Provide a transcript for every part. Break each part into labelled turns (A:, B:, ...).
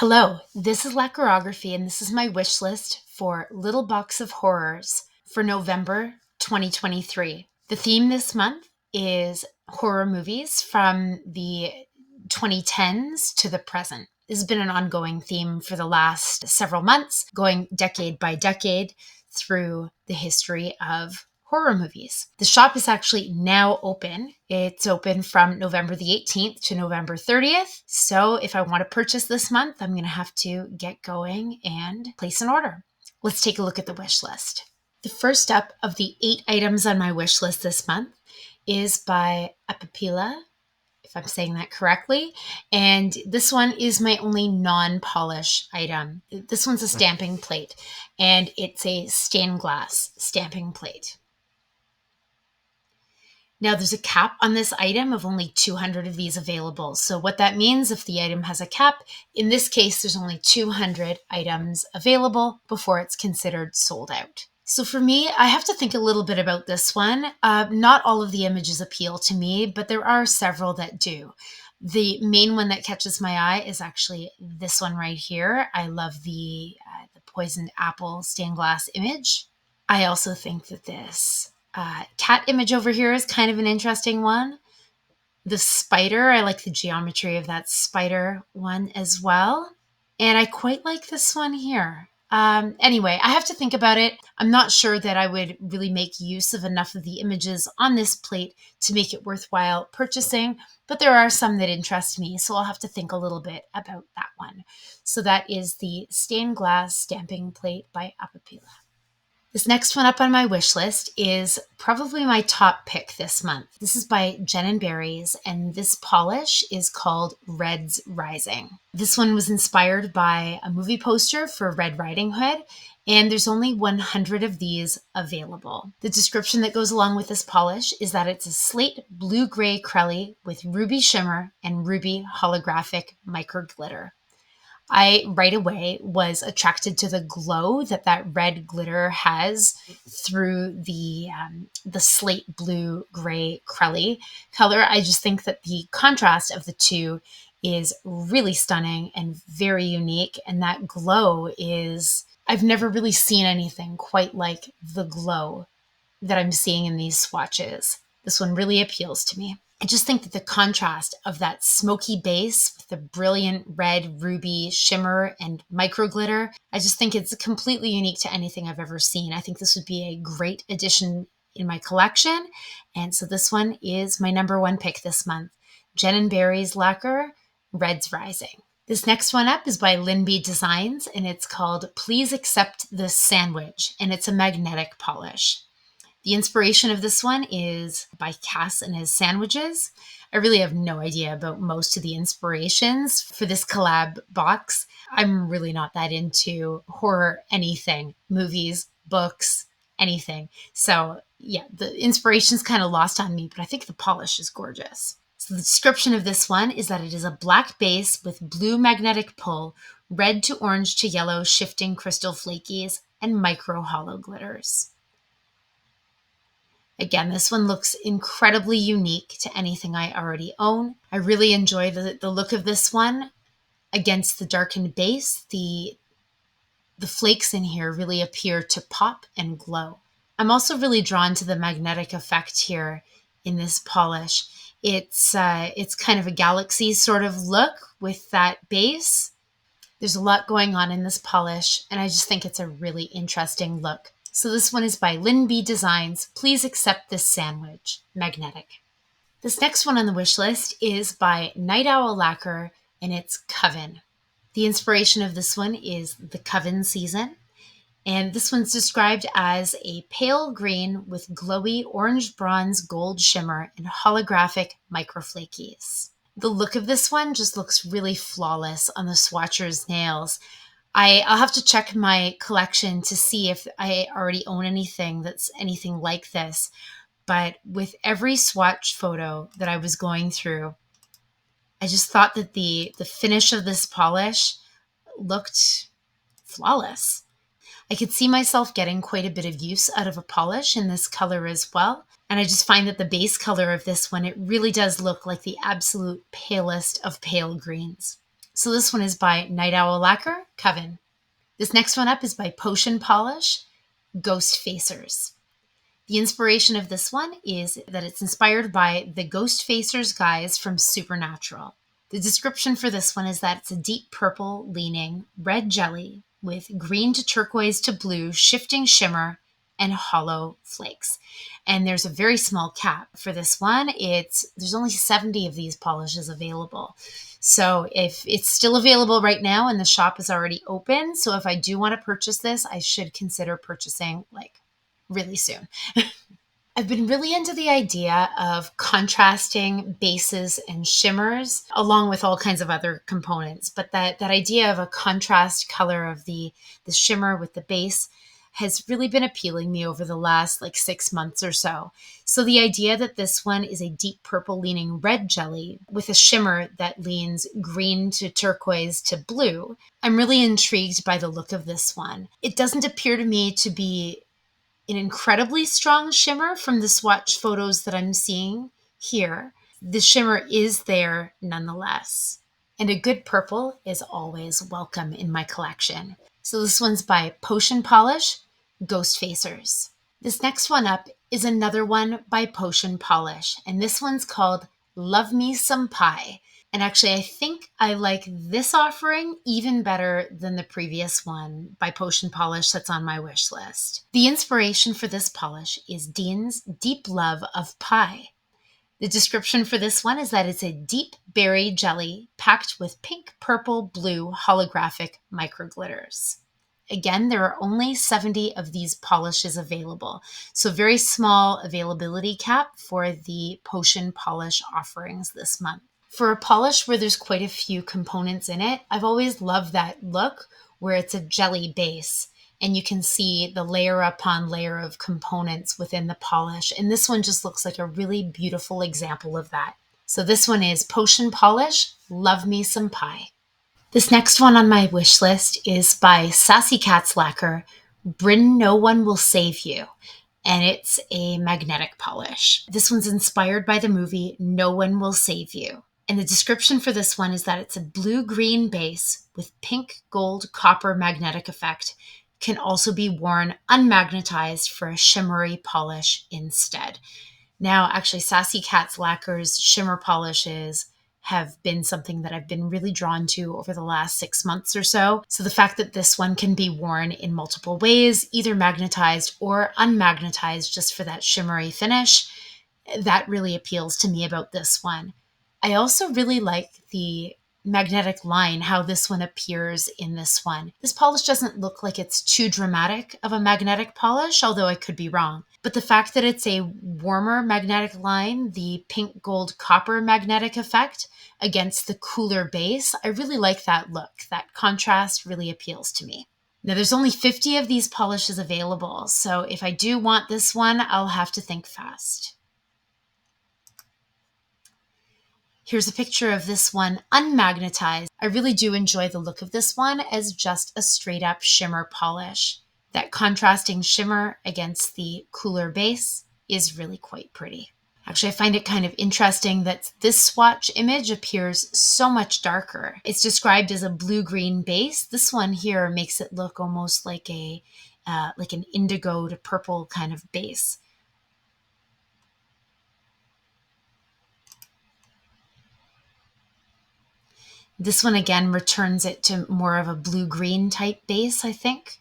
A: Hello, this is Lacquerography, and this is my wish list for Little Box of Horrors for November 2023. The theme this month is horror movies from the 2010s to the present. This has been an ongoing theme for the last several months, going decade by decade through the history of horror movies. The shop is actually now open. It's open from November the 18th to November 30th. So if I want to purchase this month, I'm going to have to get going and place an order. Let's take a look at the wish list. The first up of the 8 items on my wish list this month is by Apapila, if I'm saying that correctly. And this one is my only non-polish item. This one's a stamping plate, and it's a stained glass stamping plate. Now, there's a cap on this item of only 200 of these available. So what that means, if the item has a cap, in this case, there's only 200 items available before it's considered sold out. So for me, I have to think a little bit about this one. Not all of the images appeal to me, but there are several that do. The main one that catches my eye is actually this one right here. I love the poisoned apple stained glass image. I also think that this cat image over here is kind of an interesting one. The spider, I like the geometry of that spider one as well. And I quite like this one here. Anyway, I have to think about it. I'm not sure that I would really make use of enough of the images on this plate to make it worthwhile purchasing, but there are some that interest me, so I'll have to think a little bit about that one. So that is the stained glass stamping plate by Apapila. This next one up on my wish list is probably my top pick this month. This is by Jen & Barry's, and this polish is called Red's Rising. This one was inspired by a movie poster for Red Riding Hood, and there's only 100 of these available. The description that goes along with this polish is that it's a slate blue-gray crelly with ruby shimmer and ruby holographic micro glitter. I right away was attracted to the glow that red glitter has through the slate blue gray crelly color. I just think that the contrast of the two is really stunning and very unique. And that glow is, I've never really seen anything quite like the glow that I'm seeing in these swatches. This one really appeals to me. I just think that the contrast of that smoky base with the brilliant red ruby shimmer and micro glitter, I just think it's completely unique to anything I've ever seen. I think this would be a great addition in my collection. And so this one is my number one pick this month. Jen & Barry's Lacquer, Red's Rising. This next one up is by Linby Designs, and it's called Please Accept This Sandwich, and it's a magnetic polish. The inspiration of this one is by Cass and his sandwiches. I really have no idea about most of the inspirations for this collab box. I'm really not that into horror anything, movies, books, anything. So yeah, the inspiration's kind of lost on me, but I think the polish is gorgeous. So the description of this one is that it is a black base with blue magnetic pull, red to orange to yellow shifting crystal flakies, and micro hollow glitters. Again, this one looks incredibly unique to anything I already own. I really enjoy the look of this one against the darkened base. The flakes in here really appear to pop and glow. I'm also really drawn to the magnetic effect here in this polish. It's kind of a galaxy sort of look with that base. There's a lot going on in this polish, and I just think it's a really interesting look. So this one is by Linby Designs. Please accept this sandwich, magnetic. This next one on the wish list is by Night Owl Lacquer, and it's Coven. The inspiration of this one is the Coven season, and this one's described as a pale green with glowy orange bronze gold shimmer and holographic microflakies. The look of this one just looks really flawless on the swatcher's nails. I'll have to check my collection to see if I already own anything that's anything like this. But with every swatch photo that I was going through, I just thought that the finish of this polish looked flawless. I could see myself getting quite a bit of use out of a polish in this color as well. And I just find that the base color of this one, it really does look like the absolute palest of pale greens. So this one is by Night Owl Lacquer, Coven. This next one up is by Potion Polish, Ghost Facers. The inspiration of this one is that it's inspired by the Ghost Facers guys from Supernatural. The description for this one is that it's a deep purple leaning red jelly with green to turquoise to blue shifting shimmer and hollow flakes. And there's a very small cap for this one. There's only 70 of these polishes available. So if it's still available right now and the shop is already open, so if I do want to purchase this, I should consider purchasing like really soon. I've been really into the idea of contrasting bases and shimmers along with all kinds of other components. But that idea of a contrast color of the shimmer with the base has really been appealing me over the last 6 months or so. So the idea that this one is a deep purple leaning red jelly with a shimmer that leans green to turquoise to blue, I'm really intrigued by the look of this one. It doesn't appear to me to be an incredibly strong shimmer from the swatch photos that I'm seeing here. The shimmer is there nonetheless. And a good purple is always welcome in my collection. So this one's by Potion Polish, Ghost Facers. This next one up is another one by Potion Polish, and this one's called Love Me Some Pie. And actually, I think I like this offering even better than the previous one by Potion Polish that's on my wish list. The inspiration for this polish is Dean's deep love of pie. The description for this one is that it's a deep berry jelly packed with pink, purple, blue holographic microglitters. Again, there are only 70 of these polishes available, so very small availability cap for the Potion Polish offerings this month. For a polish where there's quite a few components in it, I've always loved that look where it's a jelly base and you can see the layer upon layer of components within the polish. And this one just looks like a really beautiful example of that. So this one is Potion Polish, Love Me Some Pie. This next one on my wish list is by Sassy Cat's Lacquer, Bryn No One Will Save You. And it's a magnetic polish. This one's inspired by the movie No One Will Save You. And the description for this one is that it's a blue-green base with pink, gold, copper magnetic effect. Can also be worn unmagnetized for a shimmery polish instead. Now, actually, Sassy Cat's Lacquer's shimmer polishes have been something that I've been really drawn to over the last 6 months or so. So the fact that this one can be worn in multiple ways, either magnetized or unmagnetized just for that shimmery finish, that really appeals to me about this one. I also really like the magnetic line, how this one appears in this one. This polish doesn't look like it's too dramatic of a magnetic polish, although I could be wrong. But the fact that it's a warmer magnetic line, the pink gold copper magnetic effect against the cooler base, I really like that look. That contrast really appeals to me. Now there's only 50 of these polishes available, so if I do want this one, I'll have to think fast. Here's a picture of this one unmagnetized. I really do enjoy the look of this one as just a straight up shimmer polish. That contrasting shimmer against the cooler base is really quite pretty. Actually, I find it kind of interesting that this swatch image appears so much darker. It's described as a blue-green base. This one here makes it look almost like an indigo to purple kind of base. This one again returns it to more of a blue-green type base, I think.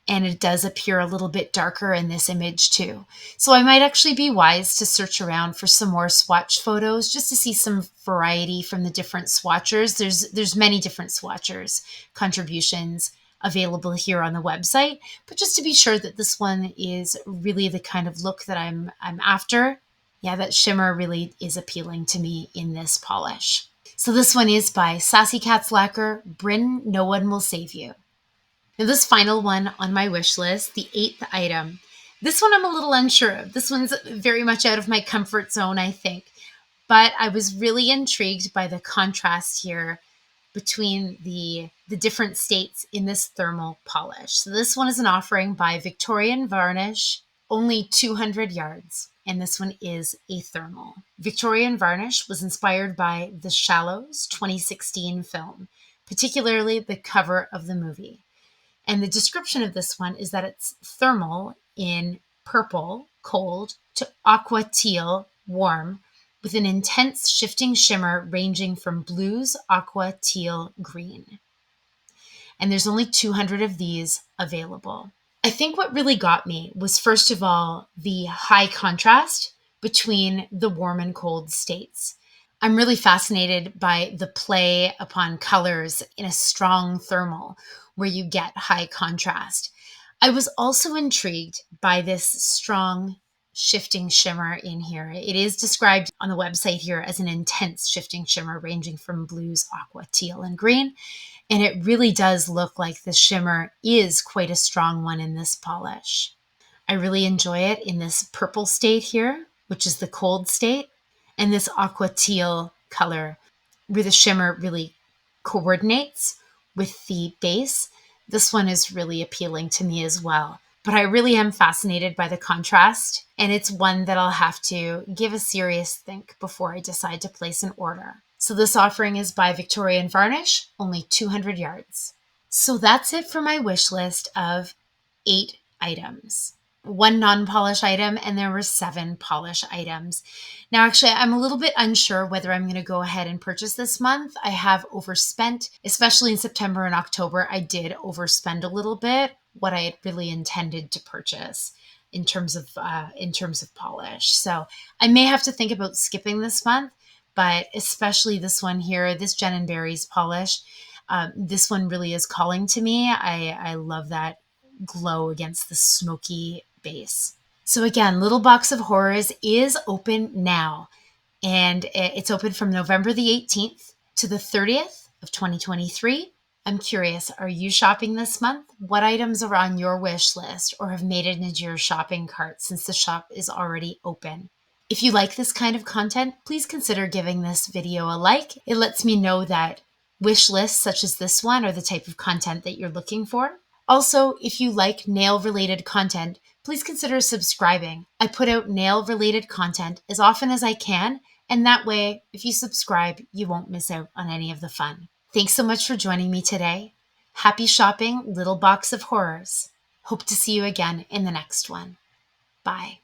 A: And it does appear a little bit darker in this image too. So I might actually be wise to search around for some more swatch photos just to see some variety from the different swatchers. There's many different swatchers contributions available here on the website, but just to be sure that this one is really the kind of look that I'm after. Yeah, that shimmer really is appealing to me in this polish. So this one is by Sassy Cat's Lacquer, Bryn No One Will Save You. Now this final one on my wish list, the 8th item. This one I'm a little unsure of. This one's very much out of my comfort zone, I think. But I was really intrigued by the contrast here between the different states in this thermal polish. So this one is an offering by Victorian Varnish, only 200 yards. and this one is a thermal. Victorian varnish was inspired by The Shallows 2016 film, particularly the cover of the movie. And the description of this one is that it's thermal in purple, cold, to aqua teal, warm, with an intense shifting shimmer ranging from blues, aqua, teal, green. And there's only 200 of these available. I think what really got me was, first of all, the high contrast between the warm and cold states. I'm really fascinated by the play upon colors in a strong thermal where you get high contrast. I was also intrigued by this strong shifting shimmer in here. It is described on the website here as an intense shifting shimmer ranging from blues, aqua, teal, and green. And it really does look like the shimmer is quite a strong one in this polish. I really enjoy it in this purple state here, which is the cold state, and this aqua teal color where the shimmer really coordinates with the base. This one is really appealing to me as well. But I really am fascinated by the contrast, and it's one that I'll have to give a serious think before I decide to place an order. So this offering is by Victorian Varnish, only 200 yards. So that's it for my wish list of 8 items. 1 non-polish item, and there were 7 polish items. Now, actually, I'm a little bit unsure whether I'm going to go ahead and purchase this month. I have overspent, especially in September and October. I did overspend a little bit what I had really intended to purchase in terms of polish. So I may have to think about skipping this month, but especially this one here, this Jen and Berry's polish. This one really is calling to me. I love that glow against the smoky base. So again, Little Box of Horrors is open now, and it's open from November the 18th to the 30th of 2023. I'm curious, are you shopping this month? What items are on your wish list or have made it into your shopping cart since the shop is already open? If you like this kind of content, please consider giving this video a like. It lets me know that wish lists such as this one are the type of content that you're looking for. Also, if you like nail-related content, please consider subscribing. I put out nail-related content as often as I can, and that way, if you subscribe, you won't miss out on any of the fun. Thanks so much for joining me today. Happy shopping, Little Box of Horrors. Hope to see you again in the next one. Bye.